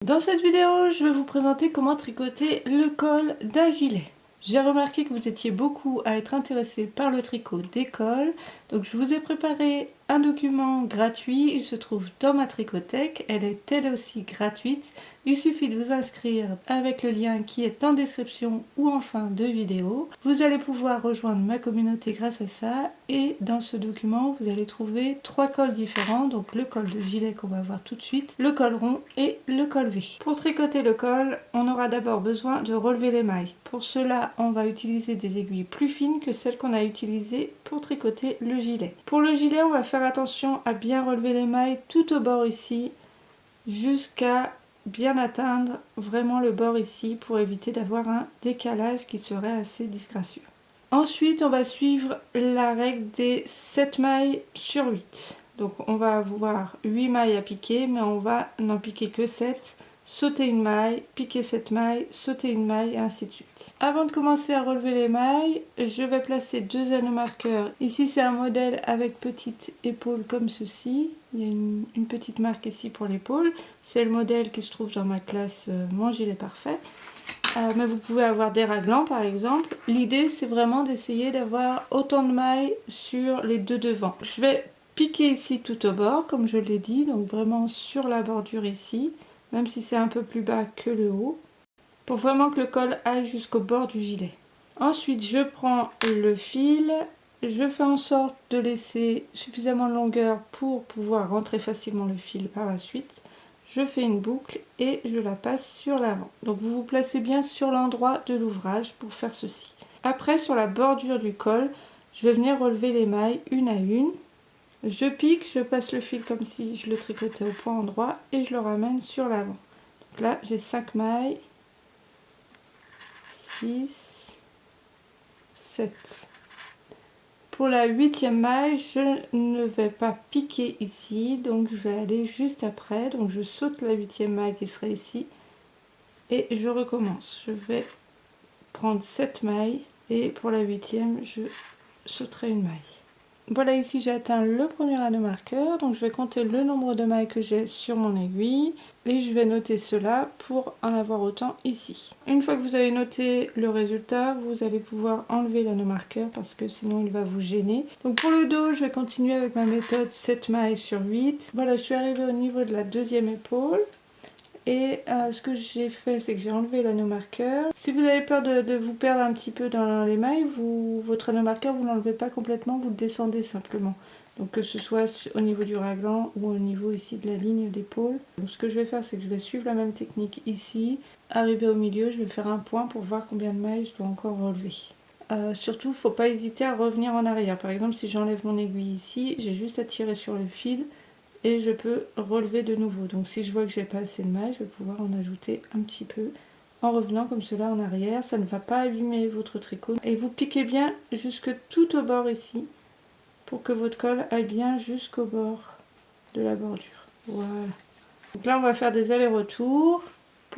Dans cette vidéo, je vais vous présenter comment tricoter le col d'un gilet. J'ai remarqué que vous étiez beaucoup à être intéressés par le tricot des cols, donc je vous ai préparé un document gratuit, il se trouve dans ma tricothèque, elle est elle aussi gratuite. Il suffit de vous inscrire avec le lien qui est en description ou en fin de vidéo. Vous allez pouvoir rejoindre ma communauté grâce à ça, et dans ce document vous allez trouver 3 cols différents, donc le col de gilet qu'on va voir tout de suite, le col rond et le col V. Pour tricoter le col, on aura d'abord besoin de relever les mailles. Pour cela, on va utiliser des aiguilles plus fines que celles qu'on a utilisées pour tricoter le gilet. Pour le gilet, on va faire attention à bien relever les mailles tout au bord ici, jusqu'à bien atteindre vraiment le bord ici pour éviter d'avoir un décalage qui serait assez disgracieux. Ensuite, on va suivre la règle des 7 mailles sur 8. Donc on va avoir 8 mailles à piquer, mais on va n'en piquer que 7. Sauter une maille, piquer cette maille, sauter une maille, et ainsi de suite. Avant de commencer à relever les mailles, je vais placer 2 anneaux marqueurs. Ici c'est un modèle avec petite épaule comme ceci. Il y a une petite marque ici pour l'épaule. C'est le modèle qui se trouve dans ma classe Mon gilet parfait. Mais vous pouvez avoir des raglans par exemple. L'idée c'est vraiment d'essayer d'avoir autant de mailles sur les deux devants. Je vais piquer ici tout au bord comme je l'ai dit, donc vraiment sur la bordure ici, même si c'est un peu plus bas que le haut, pour vraiment que le col aille jusqu'au bord du gilet. Ensuite je prends le fil, je fais en sorte de laisser suffisamment de longueur pour pouvoir rentrer facilement le fil par la suite. Je fais une boucle et je la passe sur l'avant. Donc vous vous placez bien sur l'endroit de l'ouvrage pour faire ceci. Après, sur la bordure du col, je vais venir relever les mailles une à une. Je pique, je passe le fil comme si je le tricotais au point endroit et je le ramène sur l'avant. Donc là, j'ai 5 mailles, 6, 7. Pour la 8e maille, je ne vais pas piquer ici, donc je vais aller juste après. Donc je saute la 8e maille qui serait ici et je recommence. Je vais prendre 7 mailles et pour la 8e, je sauterai une maille. Voilà, ici j'ai atteint le premier anneau marqueur, donc je vais compter le nombre de mailles que j'ai sur mon aiguille et je vais noter cela pour en avoir autant ici. Une fois que vous avez noté le résultat, vous allez pouvoir enlever l'anneau marqueur parce que sinon il va vous gêner. Donc pour le dos, je vais continuer avec ma méthode 7 mailles sur 8. Voilà, je suis arrivée au niveau de la 2e épaule. Et ce que j'ai fait, c'est que j'ai enlevé l'anneau marqueur. Si vous avez peur de vous perdre un petit peu dans les mailles, votre anneau marqueur, vous ne l'enlevez pas complètement, vous le descendez simplement. Donc que ce soit au niveau du raglan ou au niveau ici de la ligne d'épaule. Donc ce que je vais faire, c'est que je vais suivre la même technique ici. Arriver au milieu, je vais faire un point pour voir combien de mailles je dois encore relever. Surtout, il ne faut pas hésiter à revenir en arrière. Par exemple, si j'enlève mon aiguille ici, j'ai juste à tirer sur le fil et je peux relever de nouveau. Donc si je vois que j'ai pas assez de mailles, je vais pouvoir en ajouter un petit peu en revenant comme cela en arrière. Ça ne va pas abîmer votre tricot. Et vous piquez bien jusque tout au bord ici pour que votre col aille bien jusqu'au bord de la bordure. Voilà. Donc là on va faire des allers-retours.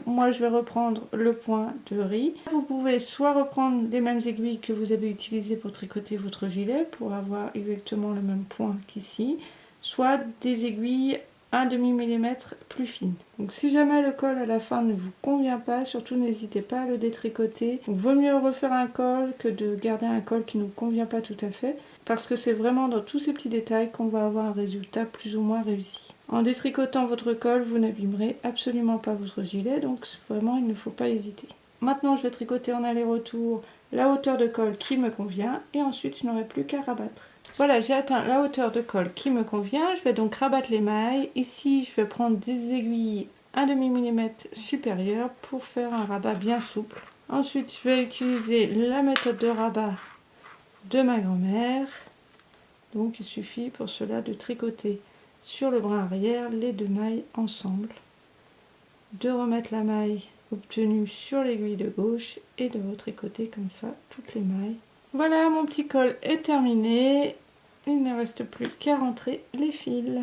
Moi je vais reprendre le point de riz. Vous pouvez soit reprendre les mêmes aiguilles que vous avez utilisées pour tricoter votre gilet pour avoir exactement le même point qu'ici, soit des aiguilles 1/2 mm plus fines. Donc si jamais le col à la fin ne vous convient pas, surtout n'hésitez pas à le détricoter. Donc, vaut mieux refaire un col que de garder un col qui ne vous convient pas tout à fait, parce que c'est vraiment dans tous ces petits détails qu'on va avoir un résultat plus ou moins réussi. En détricotant votre col, vous n'abîmerez absolument pas votre gilet, donc vraiment il ne faut pas hésiter. Maintenant je vais tricoter en aller-retour la hauteur de col qui me convient et ensuite je n'aurai plus qu'à rabattre. Voilà, j'ai atteint la hauteur de col qui me convient, je vais donc rabattre les mailles. Ici je vais prendre des aiguilles 1/2 mm supérieures pour faire un rabat bien souple. Ensuite je vais utiliser la méthode de rabat de ma grand-mère. Donc il suffit pour cela de tricoter sur le bras arrière les 2 mailles ensemble, de remettre la maille obtenue sur l'aiguille de gauche et de retricoter comme ça toutes les mailles. Voilà, mon petit col est terminé, il ne reste plus qu'à rentrer les fils.